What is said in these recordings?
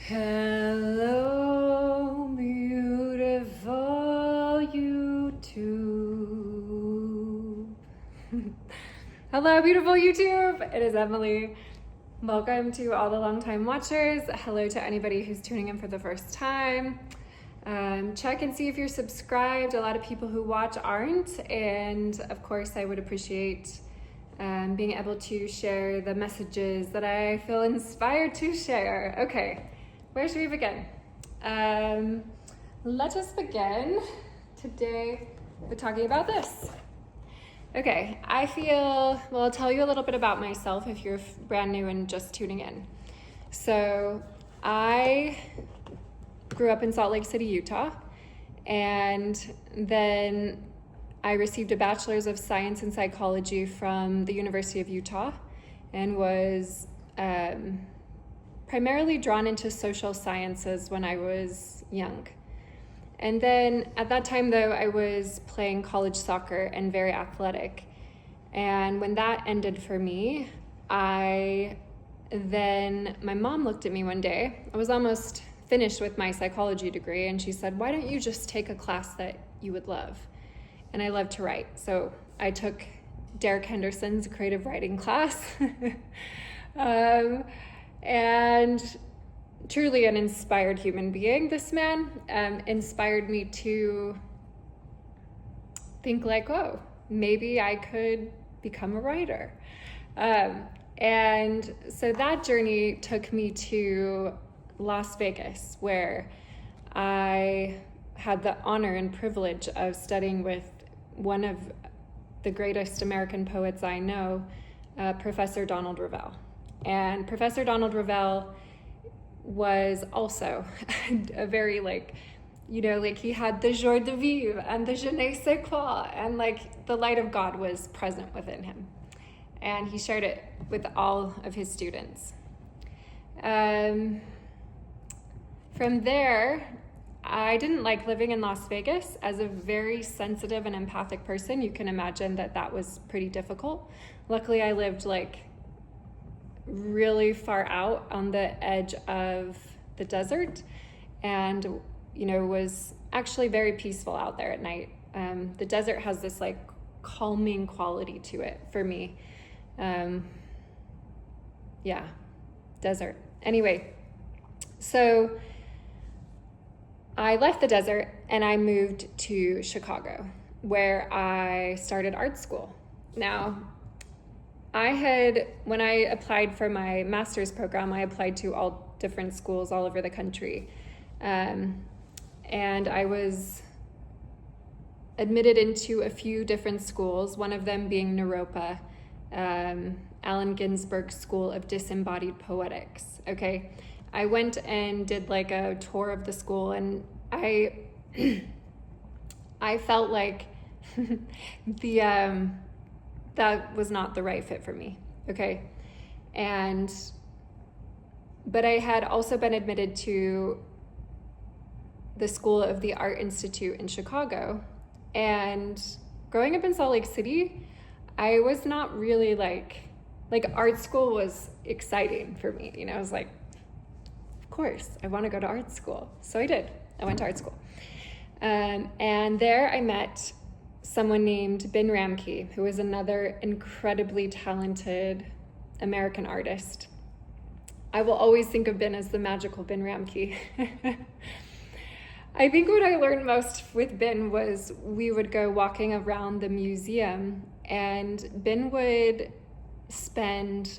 Hello, beautiful YouTube. Hello, beautiful YouTube. It is Emily. Welcome to all the longtime watchers. Hello to anybody who's tuning in for the first time. Check and see if you're subscribed. A lot of people who watch aren't, and of course I would appreciate being able to share the messages that I feel inspired to share. Okay, where should we begin? Let us begin today with talking about this. Okay, I'll tell you a little bit about myself if you're brand new and just tuning in. So I grew up in Salt Lake City, Utah, and then I received a bachelor's of science in psychology from the University of Utah and was primarily drawn into social sciences when I was young. And then at that time, though, I was playing college soccer and very athletic. And when that ended for me, my mom looked at me one day. I was almost finished with my psychology degree, and she said, "Why don't you just take a class that you would love?" And I love to write. So I took Derek Henderson's creative writing class. And truly an inspired human being, this man inspired me to think like, oh, maybe I could become a writer. And so that journey took me to Las Vegas, where I had the honor and privilege of studying with one of the greatest American poets I know, Professor Donald Ravel. And Professor Donald Ravel was also a very he had the joie de vivre and the je ne sais quoi, and the light of God was present within him. And he shared it with all of his students. From there, I didn't like living in Las Vegas. As a very sensitive and empathic person, you can imagine that was pretty difficult. Luckily, I lived really far out on the edge of the desert, and was actually very peaceful out there at night. The desert has this calming quality to it for me. Desert. Anyway, so I left the desert and I moved to Chicago, where I started art school. Now, when I applied for my master's program, I applied to all different schools all over the country. And I was admitted into a few different schools, one of them being Naropa, Allen Ginsberg's School of Disembodied Poetics. Okay, I went and did a tour of the school, and I felt like that was not the right fit for me. Okay, but I had also been admitted to the School of the Art Institute in Chicago, and growing up in Salt Lake City, I was not really art school was exciting for me. I was like, of course, I want to go to art school. So I did. I went to art school. And there I met someone named Ben Ramke, who is another incredibly talented American artist. I will always think of Ben as the magical Ben Ramke. I think what I learned most with Ben was we would go walking around the museum, and Ben would spend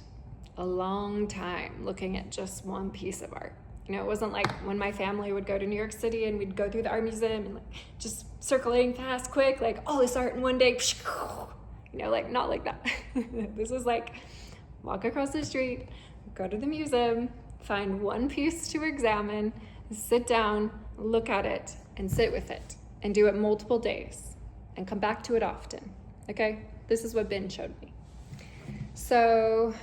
a long time looking at just one piece of art. It wasn't like when my family would go to New York City and we'd go through the art museum and just circling fast, quick, all this art in one day, not like that. This is walk across the street, go to the museum, find one piece to examine, sit down, look at it, and sit with it, and do it multiple days, and come back to it often. Okay? This is what Ben showed me. So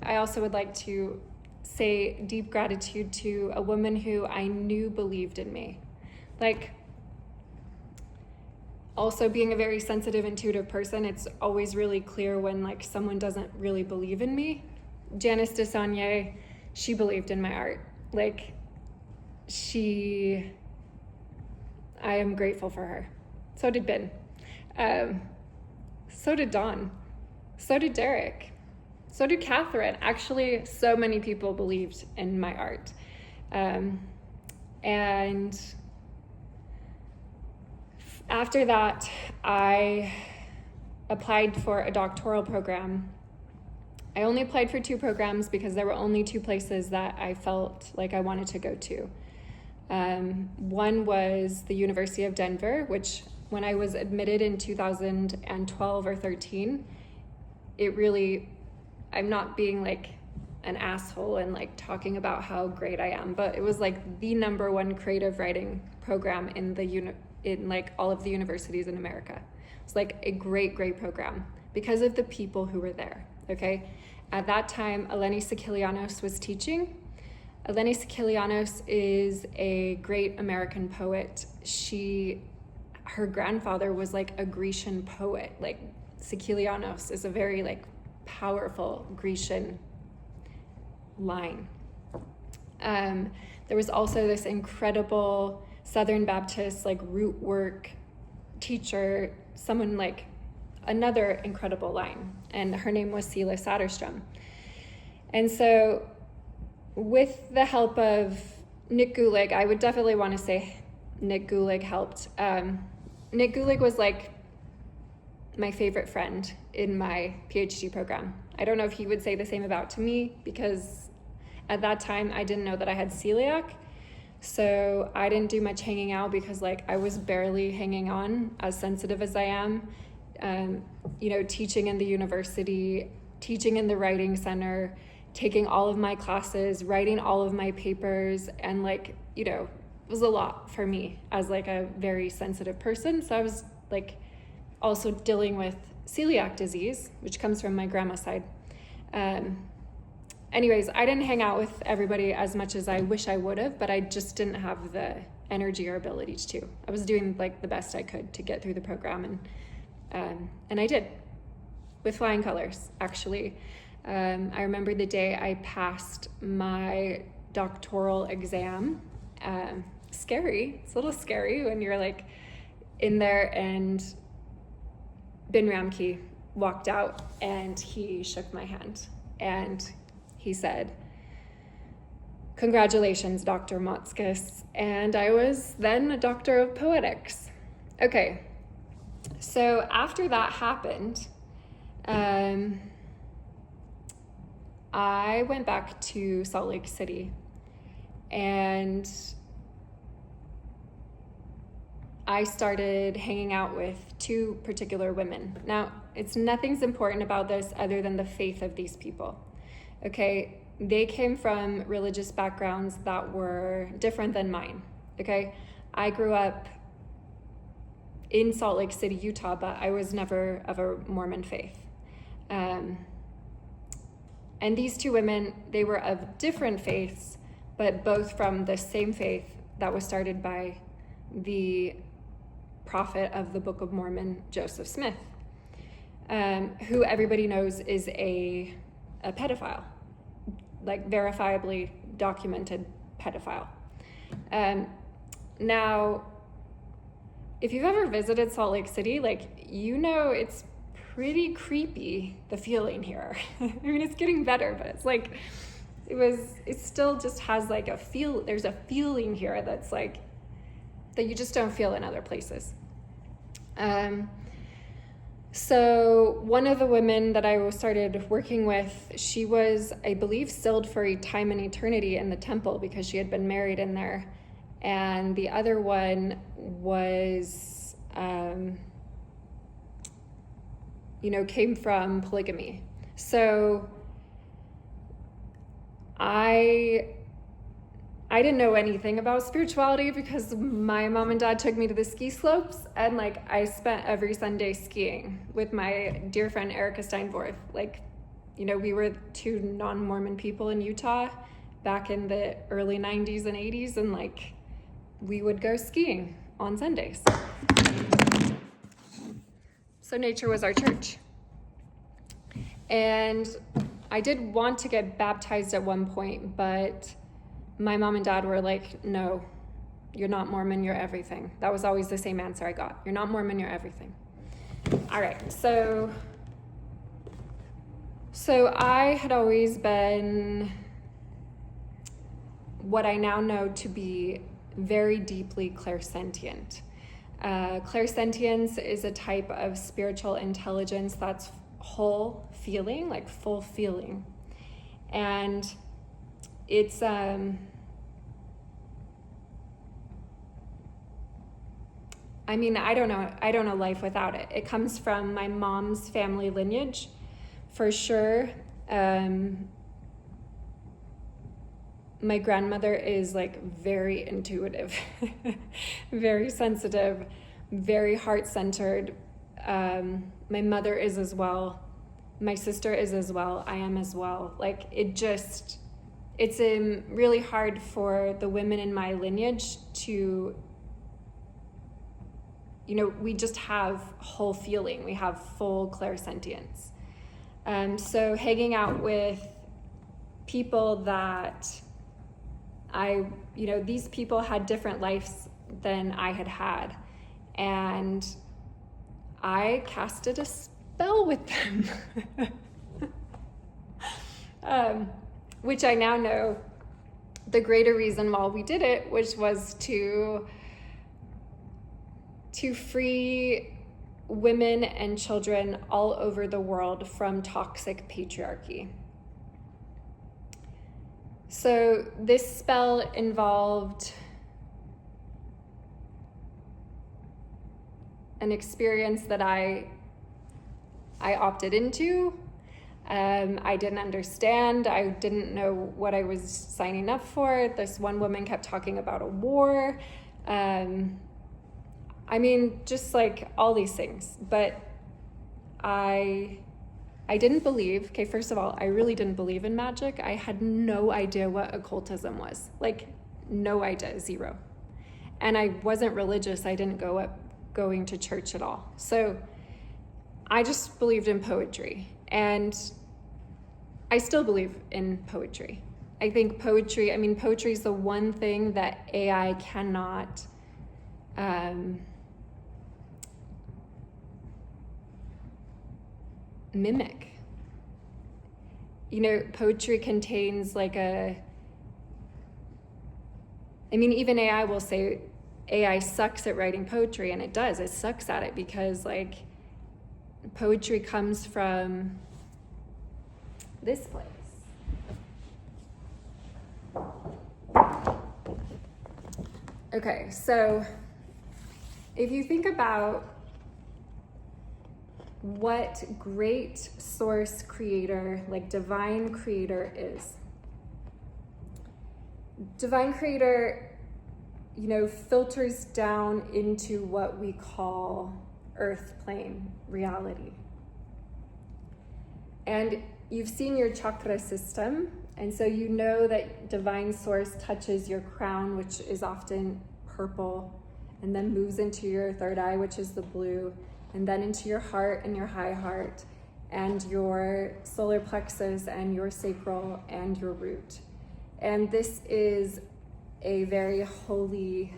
I also would like to say deep gratitude to a woman who I knew believed in me. Also being a very sensitive, intuitive person, it's always really clear when someone doesn't really believe in me. Janice DeSaulnier, she believed in my art. Like, I am grateful for her. So did Ben. So did Dawn. So did Derek. So did Catherine. Actually, so many people believed in my art. And after that, I applied for a doctoral program. I only applied for 2 programs because there were only 2 places that I felt like I wanted to go to. One was the University of Denver, which when I was admitted in 2012 or 13, I'm not being like an asshole and like talking about how great I am, but it was like the #1 creative writing program in like all of the universities in America. It's like a great program because of the people who were there, okay? At that time, Eleni Sikilianos was teaching. Eleni Sikilianos is a great American poet. Her grandfather was like a Grecian poet. Like, Sikilianos is a very like powerful Grecian line. There was also this incredible Southern Baptist like root work teacher, someone like another incredible line, and her name was Sila Satterstrom. And so with the help of Nick Gulig, I would definitely want to say Nick Gulig helped. Nick Gulig was like my favorite friend in my PhD program. I don't know if he would say the same about to me, because at that time I didn't know that I had celiac. So I didn't do much hanging out because like I was barely hanging on, as sensitive as I am. Teaching in the university, teaching in the writing center, taking all of my classes, writing all of my papers, and like, it was a lot for me as like a very sensitive person. So I was like also dealing with celiac disease, which comes from my grandma's side. Anyways, I didn't hang out with everybody as much as I wish I would have, but I just didn't have the energy or ability to. I was doing like the best I could to get through the program, and I did, with flying colors, actually. I remember the day I passed my doctoral exam. Scary. It's a little scary when you're like in there, and Ben Ramke walked out and he shook my hand and he said, "Congratulations, Dr. Motskis." And I was then a doctor of poetics. Okay, so after that happened, I went back to Salt Lake City, and I started hanging out with 2 particular women. Now, nothing's important about this other than the faith of these people. Okay, they came from religious backgrounds that were different than mine. Okay, I grew up in Salt Lake City, Utah, but I was never of a Mormon faith. And these 2 women, they were of different faiths, but both from the same faith that was started by the prophet of the Book of Mormon, Joseph Smith, who everybody knows is a pedophile, like verifiably documented pedophile. Now, if you've ever visited Salt Lake City, like, it's pretty creepy, the feeling here. I mean, it's getting better, but it's like, it still just has like there's a feeling here that's like, that you just don't feel in other places. So one of the women that I started working with, she was, I believe, sealed for a time and eternity in the temple because she had been married in there. And the other one was, came from polygamy. So I didn't know anything about spirituality because my mom and dad took me to the ski slopes, and like I spent every Sunday skiing with my dear friend Erica Steinvorth. Like, we were 2 non-Mormon people in Utah back in the early 90s and 80s, and like we would go skiing on Sundays. So nature was our church. And I did want to get baptized at one point, but my mom and dad were like, no, you're not Mormon, you're everything. That was always the same answer I got. You're not Mormon, you're everything. All right, so I had always been what I now know to be very deeply clairsentient. Clairsentience is a type of spiritual intelligence that's whole feeling, like full feeling. And it's I mean, I don't know life without it. It comes from my mom's family lineage, for sure. My grandmother is like very intuitive, very sensitive, very heart-centered. My mother is as well. My sister is as well. I am as well. Like it's really hard for the women in my lineage to, we just have whole feeling. We have full clairsentience. So hanging out with people that these people had different lives than I had. And I casted a spell with them. Which I now know the greater reason why we did it, which was to free women and children all over the world from toxic patriarchy. So this spell involved an experience that I opted into. I didn't understand. I didn't know what I was signing up for. This one woman kept talking about a war. Just like all these things. But I didn't believe, okay, first of all, I really didn't believe in magic. I had no idea what occultism was. Like, no idea, zero. And I wasn't religious. I didn't going to church at all. So I just believed in poetry. And I still believe in poetry. I think poetry is the one thing that AI cannot mimic. Poetry contains even AI will say AI sucks at writing poetry, and it does. It sucks at it because poetry comes from this place. Okay, so if you think about what great source creator, like divine creator is. Divine creator, filters down into what we call earth plane reality. And you've seen your chakra system, and so you know that divine source touches your crown, which is often purple, and then moves into your third eye, which is the blue, and then into your heart and your high heart, and your solar plexus, and your sacral, and your root. And this is a very holy,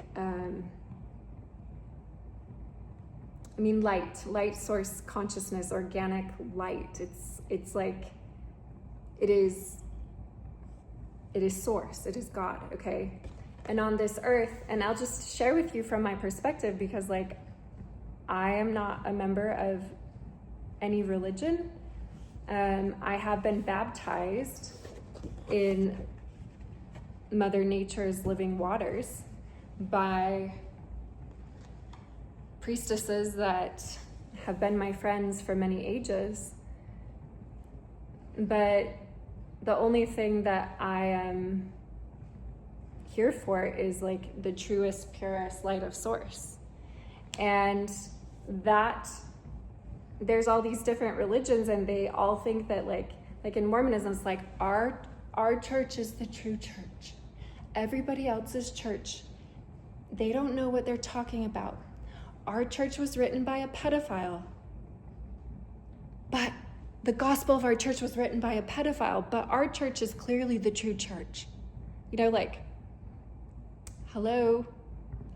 light source consciousness, organic light. It's like, it is source, it is God, okay? And on this earth, and I'll just share with you from my perspective, because I am not a member of any religion. I have been baptized in Mother Nature's living waters by priestesses that have been my friends for many ages. But the only thing that I am here for is the truest, purest light of source. And that there's all these different religions, and they all think that like in Mormonism, it's like our church is the true church. Everybody else's church, they don't know what they're talking about. Our church was written by a pedophile. But the gospel of our church was written by a pedophile, but our church is clearly the true church. Hello?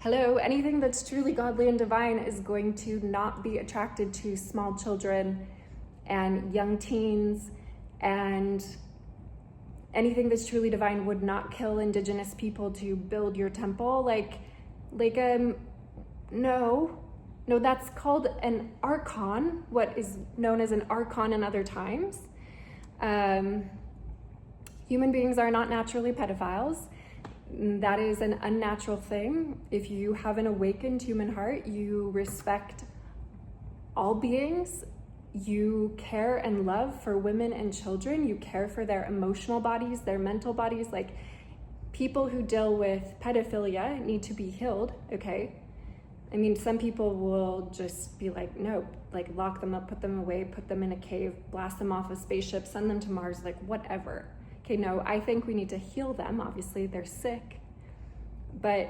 Hello? Anything that's truly godly and divine is going to not be attracted to small children and young teens, and anything that's truly divine would not kill indigenous people to build your temple. No, that's called an Archon, what is known as an Archon in other times. Human beings are not naturally pedophiles. That is an unnatural thing. If you have an awakened human heart, you respect all beings. You care and love for women and children. You care for their emotional bodies, their mental bodies. Like, people who deal with pedophilia need to be healed, okay? I mean, some people will just be like, no, like lock them up, put them away, put them in a cave, blast them off a spaceship, send them to Mars, like whatever. Okay, no, I think we need to heal them. Obviously, they're sick, but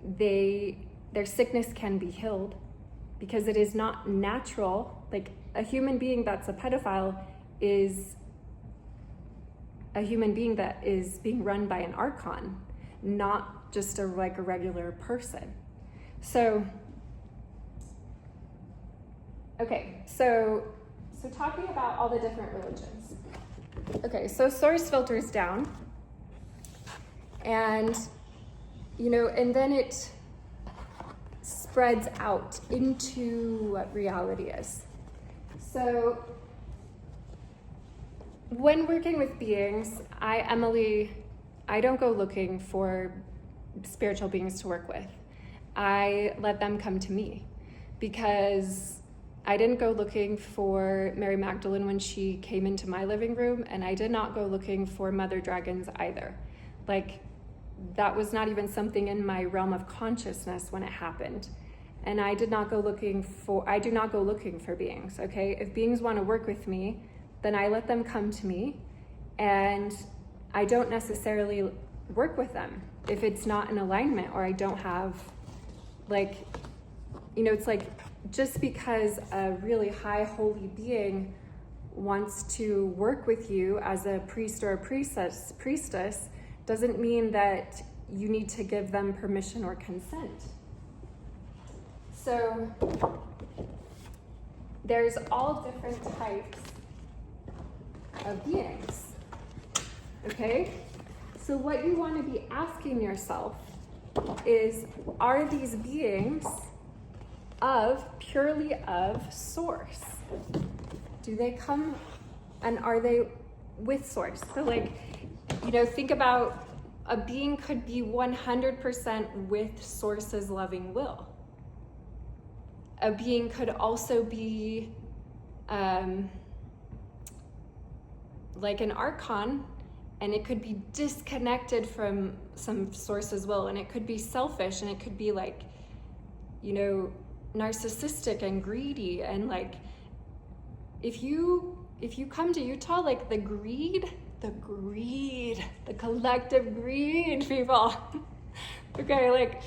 their sickness can be healed because it is not natural. Like, a human being that's a pedophile is a human being that is being run by an Archon, not just a regular person. So, okay, so talking about all the different religions. Okay, so source filters down, and and then it spreads out into what reality is. So when working with beings, I don't go looking for spiritual beings to work with. I let them come to me, because I didn't go looking for Mary Magdalene when she came into my living room, and I did not go looking for mother dragons either. Like, that was not even something in my realm of consciousness when it happened. And I do not go looking for beings, okay? If beings want to work with me, then I let them come to me, and I don't necessarily work with them if it's not in alignment, or I don't have, it's like, just because a really high holy being wants to work with you as a priest or a priestess doesn't mean that you need to give them permission or consent. So there's all different types of beings, okay? So what you want to be asking yourself is, are these beings purely of source? Do they come, and are they with source? So think about, a being could be 100% with source's loving will. A being could also be like an Archon, and it could be disconnected from some source's will, and it could be selfish, and it could be narcissistic and greedy, and if you come to Utah, the collective greed, people. Okay,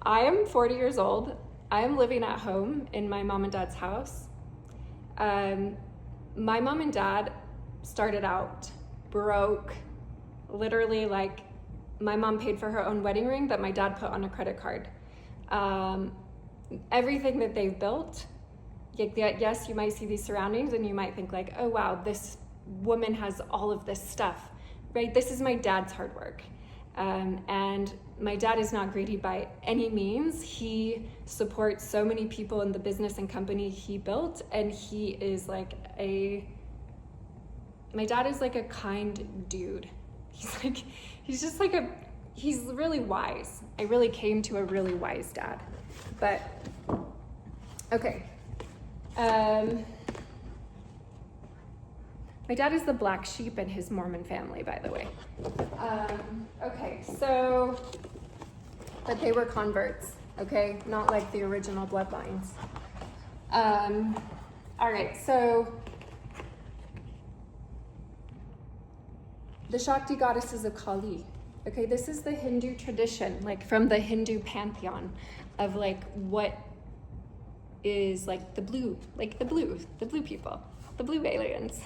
I am 40 years old. I am living at home in my mom and dad's house. My mom and dad started out broke. Literally, my mom paid for her own wedding ring that my dad put on a credit card. Everything that they've built, yes, you might see these surroundings and you might think oh wow, this woman has all of this stuff, right? This is my dad's hard work. And my dad is not greedy by any means. He supports so many people in the business and company he built, and he is my dad is a kind dude. He's really wise. I really came to a really wise dad. But, okay. My dad is the black sheep in his Mormon family, by the way. Okay, so, but they were converts, okay? Not like the original bloodlines. All right, so the Shakti goddesses of Kali. Okay, this is the Hindu tradition, from the Hindu pantheon of what is the blue people, the blue aliens.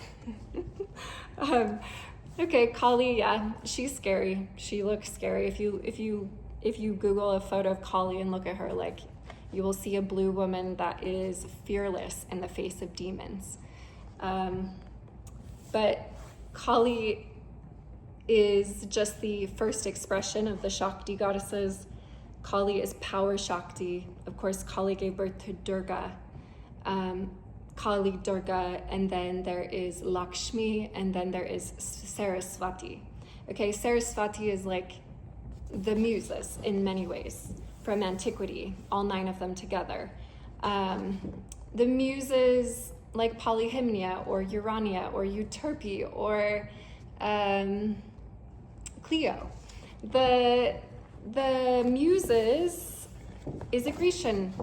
Okay, Kali, yeah, she's scary. She looks scary. If you Google a photo of Kali and look at her, like, you will see a blue woman that is fearless in the face of demons. But Kali is just the first expression of the Shakti goddesses. Kali is power Shakti. Of course, Kali gave birth to Durga. Kali, Durga, and then there is Lakshmi, and then there is Saraswati. Okay, Saraswati is like the muses in many ways from antiquity, all 9 of them together. The muses like Polyhymnia or Urania or Euterpe or Clio. The muses is a Grecian.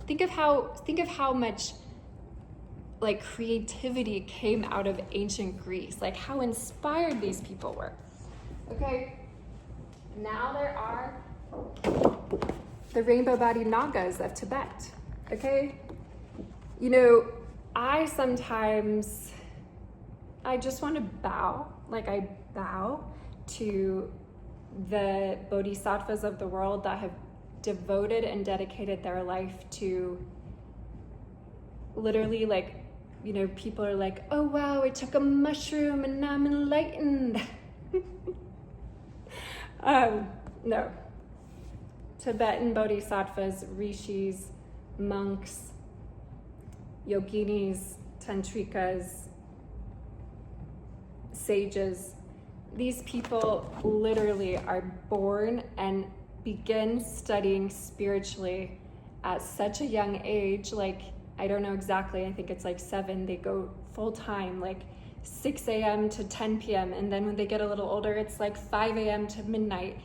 Think of how much like creativity came out of ancient Greece, like how inspired these people were. Okay, now there are the rainbow-bodied Nagas of Tibet. Okay, you know, I just want to bow, like I bow to the bodhisattvas of the world that have devoted and dedicated their life to literally, like, you know, people are like, oh wow, I took a mushroom and now I'm enlightened. No. Tibetan bodhisattvas, rishis, monks, yoginis, tantrikas, sages, these people literally are born and begin studying spiritually at such a young age. Like, I don't know exactly, I think it's like 7, they go full time, like 6 a.m. to 10 p.m. And then when they get a little older, it's like 5 a.m. to midnight.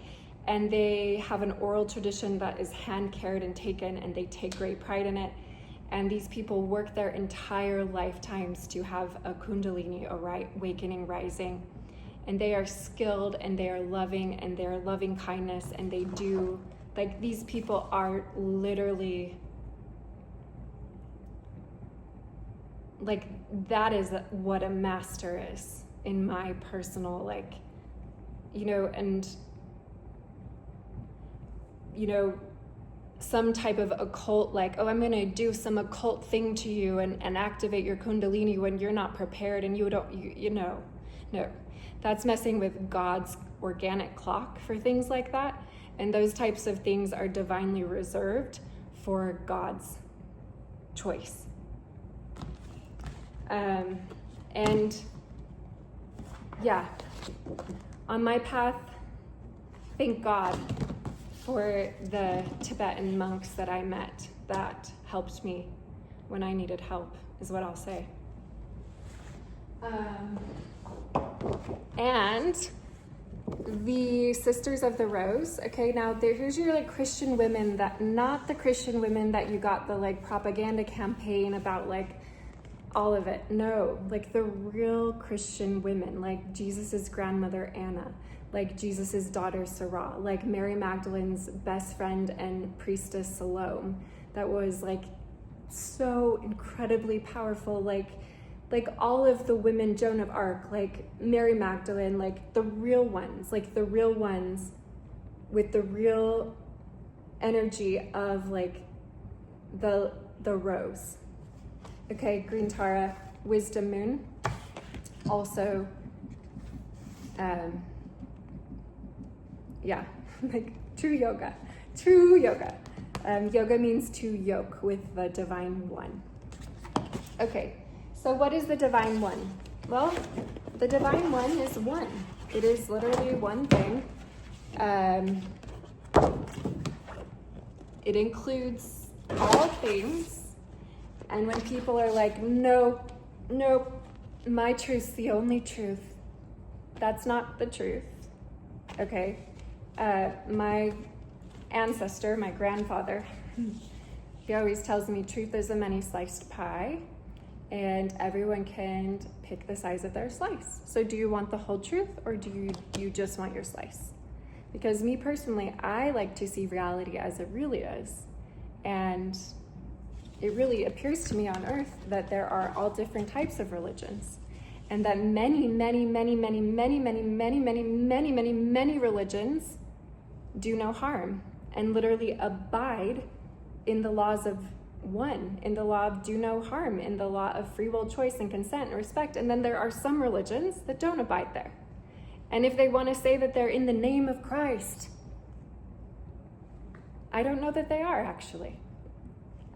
And they have an oral tradition that is hand carried and taken, and they take great pride in it. And these people work their entire lifetimes to have a kundalini, awakening, rising. And they are skilled, and they are loving, and they are loving kindness, and they do, like, these people are literally, like, that is what a master is in my personal, like, you know, and, you know, some type of occult, like, oh, I'm going to do some occult thing to you and activate your kundalini when you're not prepared and you don't, you know, no. That's messing with God's organic clock for things like that. And those types of things are divinely reserved for God's choice. And yeah, on my path, thank God for the Tibetan monks that I met that helped me when I needed help, is what I'll say. And the Sisters of the Rose, okay, now here's your like Christian women, that not the Christian women that you got the like propaganda campaign about, like all of it. No, like the real Christian women, like Jesus's grandmother Anna, like Jesus's daughter Sarah, like Mary Magdalene's best friend and priestess Salome, that was like so incredibly powerful, like all of the women, Joan of Arc, like Mary Magdalene, like the real ones with the real energy of like the rose. Okay, Green Tara, Wisdom Moon, also, yeah, like true yoga. Yoga means to yoke with the Divine One. Okay, so what is the Divine One? Well, the Divine One is one. It is literally one thing. It includes all things. And when people are like, nope, my truth's the only truth, that's not the truth, okay? My ancestor, my grandfather, he always tells me truth is a many-sliced pie, and everyone can pick the size of their slice. So do you want the whole truth, or do you just want your slice? Because me personally, I like to see reality as it really is. And it really appears to me on earth that there are all different types of religions. and that many religions do no harm and literally abide in the laws of one, in the law of do no harm, in the law of free will choice and consent and respect. And then there are some religions that don't abide there. And if they want to say that they're in the name of Christ, I don't know that they are, actually.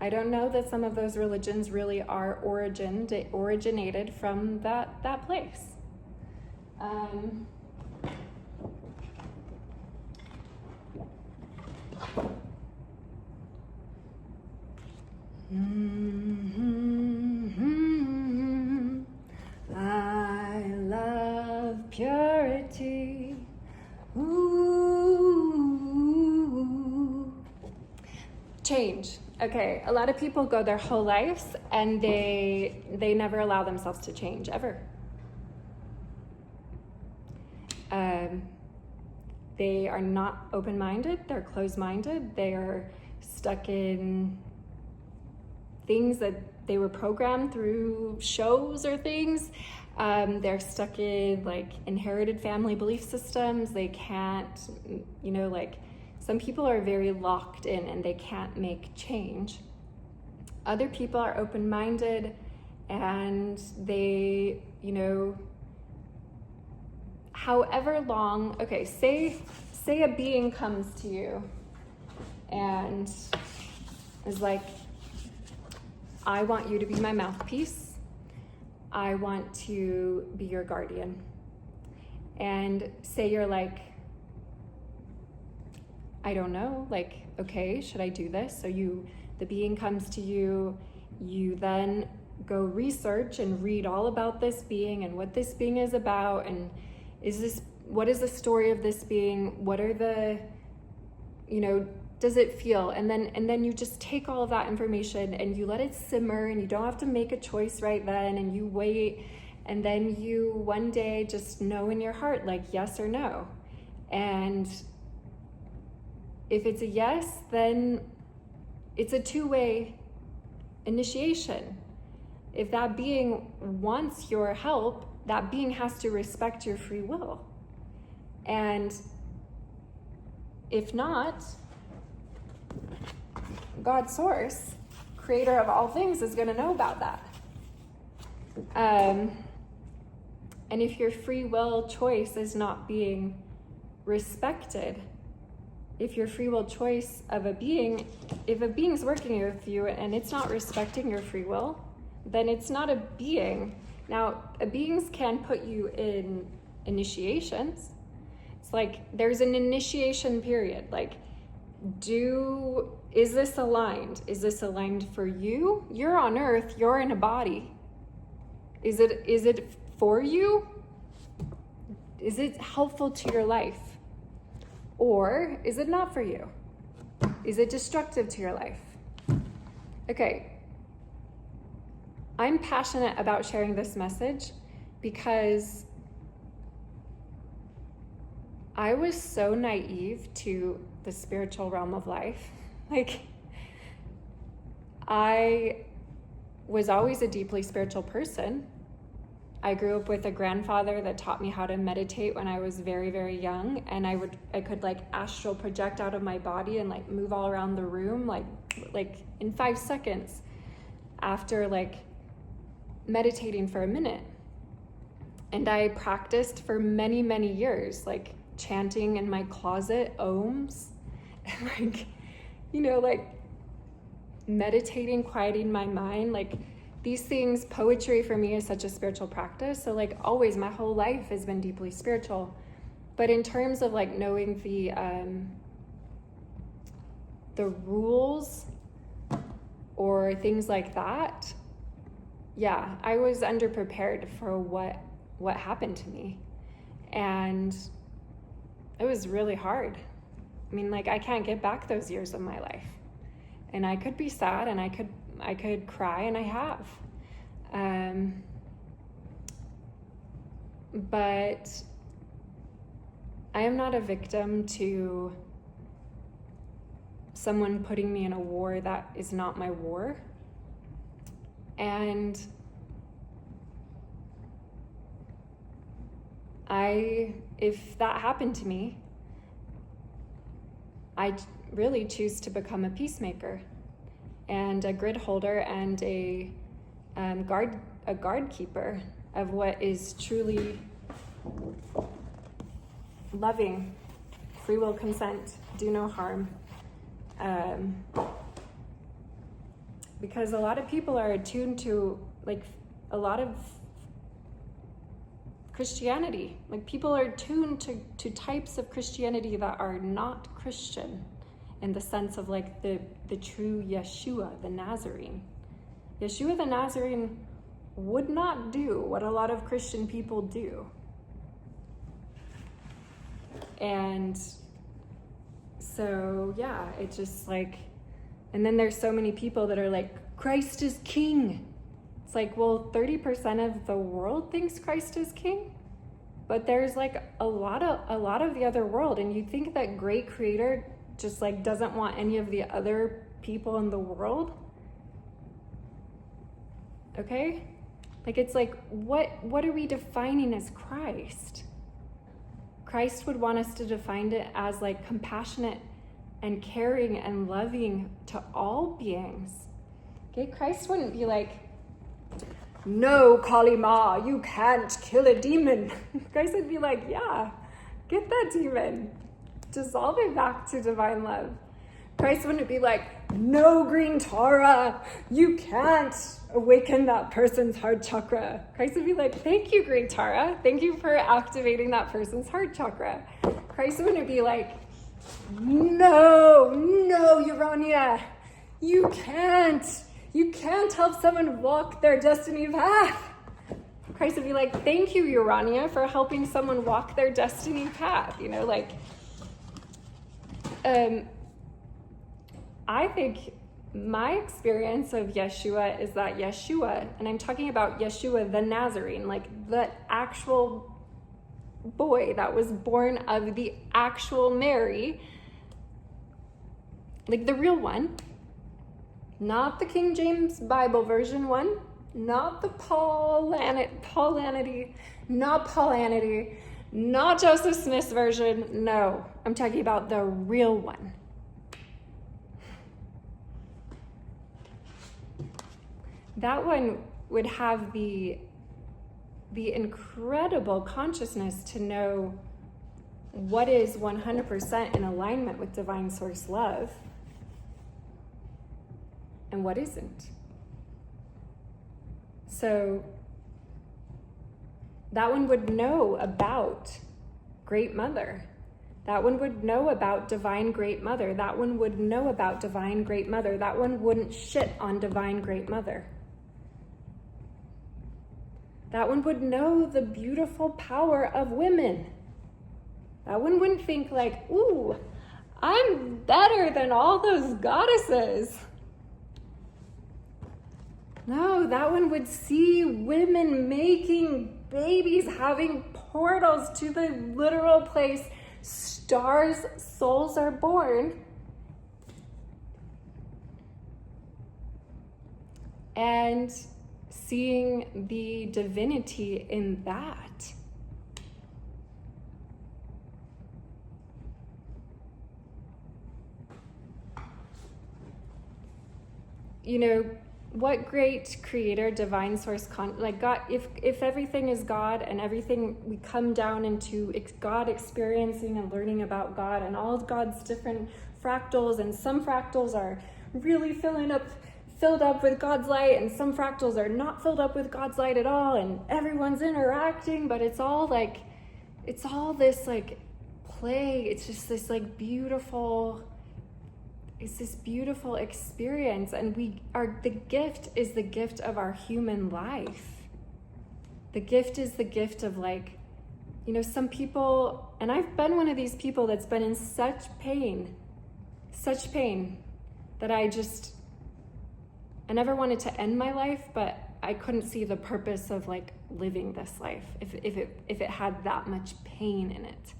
I don't know that some of those religions really are originated from that place. I love purity. Ooh. Change. Okay, a lot of people go their whole lives and they never allow themselves to change, ever. They are not open-minded, they're closed-minded, they are stuck in things that they were programmed through shows or things. They're stuck in like inherited family belief systems. They can't, some people are very locked in and they can't make change. Other people are open-minded and they, however long, okay, say a being comes to you and is like, I want you to be my mouthpiece. I want to be your guardian. And say you're like, I don't know, like, okay, should I do this? So the being comes to you, you then go research and read all about this being and what this being is about, and what is the story of this being? What are the, does it feel? And then you just take all of that information and you let it simmer, and you don't have to make a choice right then, and you wait, and then you one day just know in your heart, like yes or no. And if it's a yes, then it's a two-way initiation. If that being wants your help, that being has to respect your free will. And if not, God source, creator of all things, is going to know about that. And if your free will choice is not being respected, if your free will choice of a being, if a being's working with you and it's not respecting your free will, then it's not a being. Now, beings can put you in initiations. It's like there's an initiation period. Like, is this aligned? Is this aligned for you? You're on earth, you're in a body. Is it for you? Is it helpful to your life? Or is it not for you? Is it destructive to your life? Okay. I'm passionate about sharing this message because I was so naive to the spiritual realm of life. Like, I was always a deeply spiritual person. I grew up with a grandfather that taught me how to meditate when I was very, very young, and I could like astral project out of my body and like move all around the room like in 5 seconds after like meditating for a minute. And I practiced for many, many years, like chanting in my closet ohms, and like meditating, quieting my mind. Like, these things, poetry for me is such a spiritual practice. So like always, my whole life has been deeply spiritual. But in terms of like knowing the rules or things like that, yeah, I was underprepared for what happened to me. And it was really hard. I mean, like, I can't get back those years of my life. And I could be sad and I could cry, and I have. But I am not a victim to someone putting me in a war that is not my war. And if that happened to me, I really choose to become a peacemaker and a grid holder and a guard keeper of what is truly loving, free will consent, do no harm. Because a lot of people are attuned to like a lot of Christianity. Like people are tuned to types of Christianity that are not Christian in the sense of like the true Yeshua, the Nazarene. Yeshua the Nazarene would not do what a lot of Christian people do. And so, yeah, it's just like, and then there's so many people that are like, Christ is king. It's like, well, 30% of the world thinks Christ is king, but there's like a lot of the other world. And you think that great creator just like doesn't want any of the other people in the world? Okay? Like, it's like, what are we defining as Christ? Christ would want us to define it as like compassionate and caring and loving to all beings. Okay, Christ wouldn't be like, no, Kali Ma, you can't kill a demon. Christ would be like, yeah, get that demon. Dissolve it back to divine love. Christ wouldn't be like, no, Green Tara, you can't awaken that person's heart chakra. Christ would be like, thank you, Green Tara. Thank you for activating that person's heart chakra. Christ wouldn't be like, no, Urania, you can't help someone walk their destiny path. Christ would be like, thank you, Urania, for helping someone walk their destiny path. You know, like, I think my experience of Yeshua is that Yeshua, and I'm talking about Yeshua the Nazarene, like the actual boy that was born of the actual Mary, like the real one, not the King James Bible version one, not the Paulinity, not Joseph Smith's version. No, I'm talking about the real one. That one would have the incredible consciousness to know what is 100% in alignment with divine source love and what isn't. So that one would know about Great Mother. That one would know about Divine Great Mother. That one would know about Divine Great Mother. That one wouldn't shit on Divine Great Mother. That one would know the beautiful power of women. That one wouldn't think like, ooh, I'm better than all those goddesses. No, that one would see women making babies, having portals to the literal place stars' souls are born. And seeing the divinity in that. You know, what great creator, divine source, like God, if everything is God and everything we come down into God experiencing and learning about God and all of God's different fractals, and some fractals are really filled up with God's light, and some fractals are not filled up with God's light at all, and everyone's interacting, but it's all this like play. It's just this like beautiful, it's this beautiful experience, and the gift is the gift of our human life. The gift is the gift of, like, you know, some people, and I've been one of these people that's been in such pain that I never wanted to end my life, but I couldn't see the purpose of like living this life if it had that much pain in it.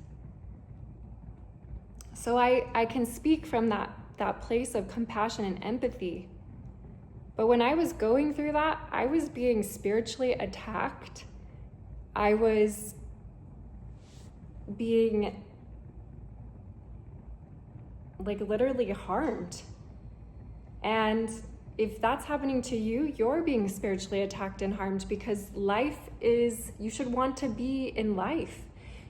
So I can speak from that place of compassion and empathy. But when I was going through that, I was being spiritually attacked. I was being like literally harmed. And if that's happening to you, you're being spiritually attacked and harmed, because you should want to be in life.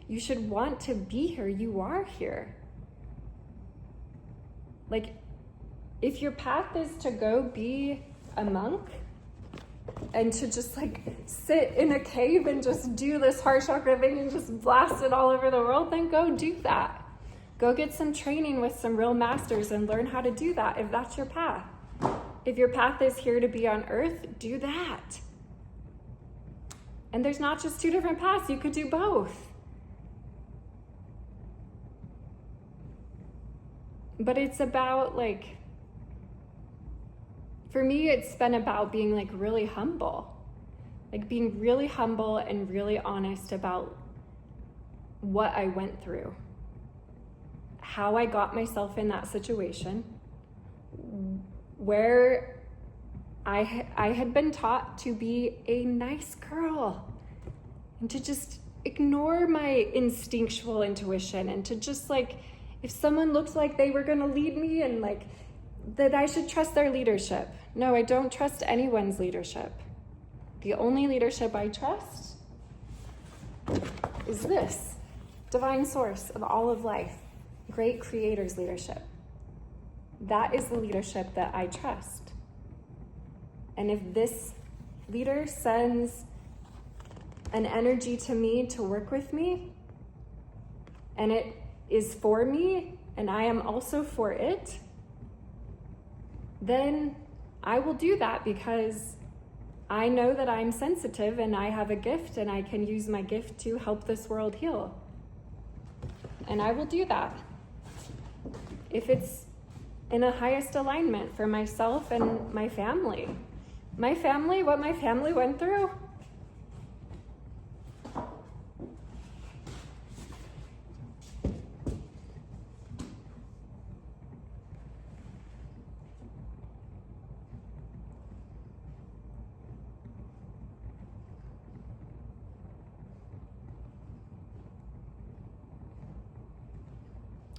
You should want to be here. You are here. Like, if your path is to go be a monk and to just like sit in a cave and just do this heart chakra thing and just blast it all over the world, then go do that. Go get some training with some real masters and learn how to do that if that's your path. If your path is here to be on earth, do that. And there's not just two different paths, you could do both. But it's about like, for me, it's been about being like really humble. Like being really humble and really honest about what I went through. How I got myself in that situation. Where I had been taught to be a nice girl and to just ignore my instinctual intuition and to just like, if someone looked like they were going to lead me and like that I should trust their leadership. No, I don't trust anyone's leadership. The only leadership I trust is this divine source of all of life, great creator's leadership. That is the leadership that I trust. And if this leader sends an energy to me to work with me, and it is for me, and I am also for it, then I will do that, because I know that I'm sensitive and I have a gift and I can use my gift to help this world heal. And I will do that. If it's in a highest alignment for myself and my family. My family, what my family went through.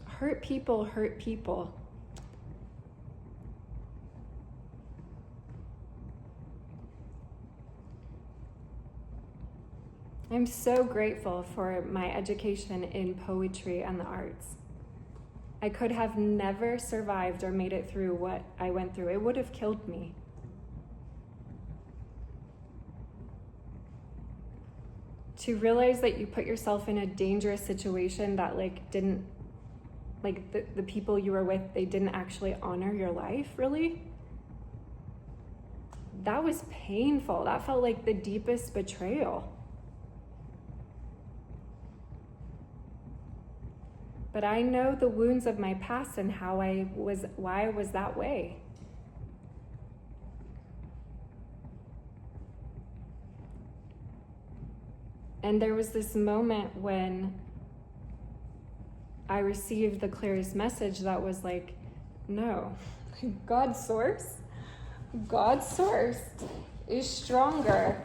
Hurt people hurt people. I'm so grateful for my education in poetry and the arts. I could have never survived or made it through what I went through. It would have killed me. To realize that you put yourself in a dangerous situation that the people you were with, they didn't actually honor your life, really. That was painful. That felt like the deepest betrayal. But I know the wounds of my past and why I was that way. And there was this moment when I received the clearest message that was like, no, God's source is stronger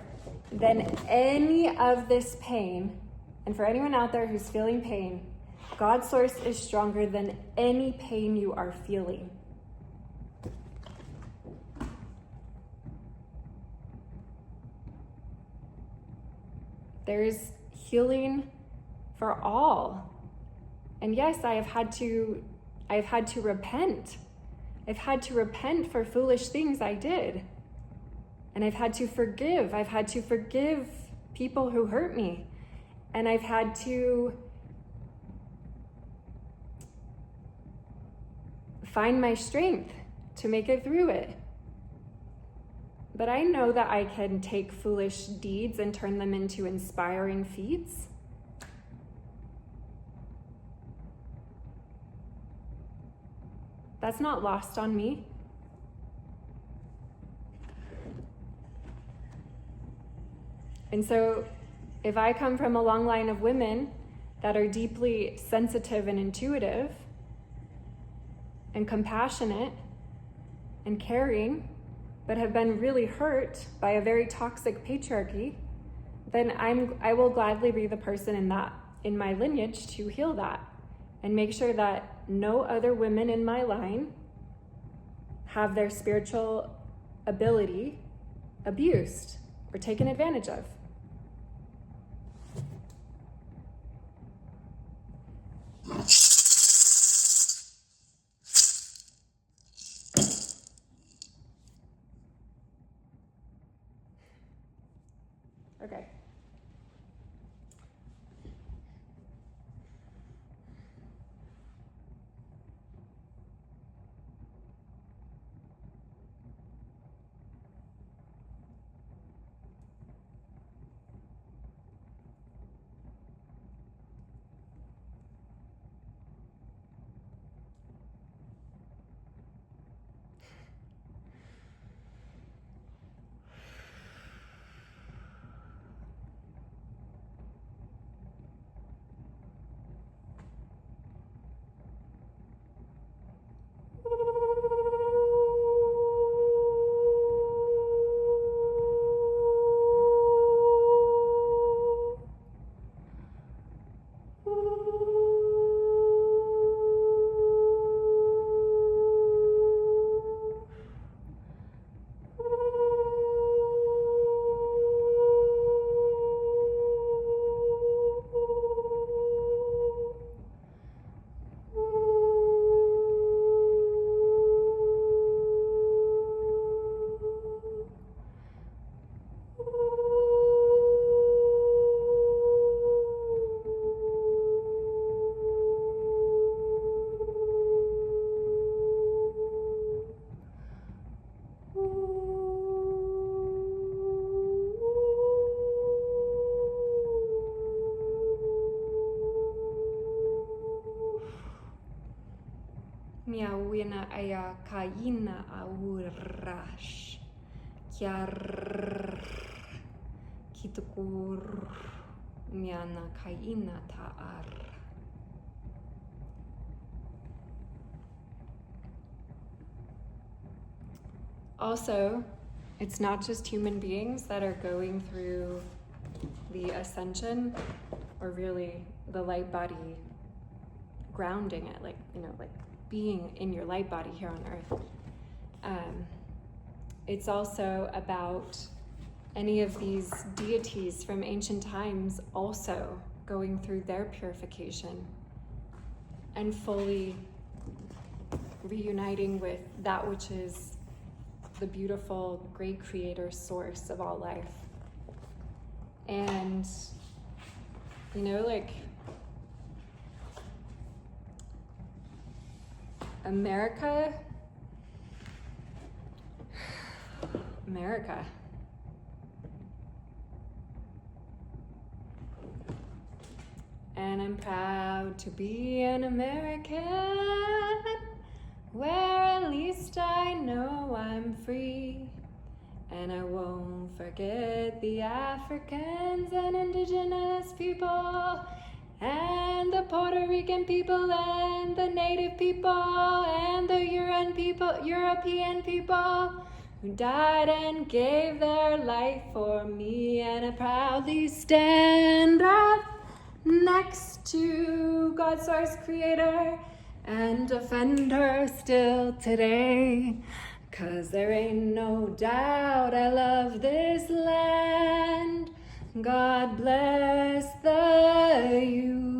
than any of this pain. And for anyone out there who's feeling pain, God's source is stronger than any pain you are feeling. There is healing for all. And yes, I have had to repent. I've had to repent for foolish things I did. And I've had to forgive. I've had to forgive people who hurt me. And I've had to find my strength to make it through it. But I know that I can take foolish deeds and turn them into inspiring feats. That's not lost on me. And so if I come from a long line of women that are deeply sensitive and intuitive and compassionate and caring, but have been really hurt by a very toxic patriarchy, then I will gladly be the person in that in my lineage to heal that and make sure that no other women in my line have their spiritual ability abused or taken advantage of. Okay. Miawina aya kaina aurash. Kiar kitukur miana kaina taar. Also, it's not just human beings that are going through the ascension, or really the light body grounding it, like, like being in your light body here on earth. It's also about any of these deities from ancient times also going through their purification and fully reuniting with that which is the beautiful, great creator source of all life. And, like, America. And I'm proud to be an American, where at least I know I'm free. And I won't forget the Africans and indigenous people, and the Puerto Rican people, and the native people, and the European people who died and gave their life for me. And I proudly stand up next to God's source creator and defend her still today. 'Cause there ain't no doubt I love this land. God bless the USA.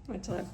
Much love.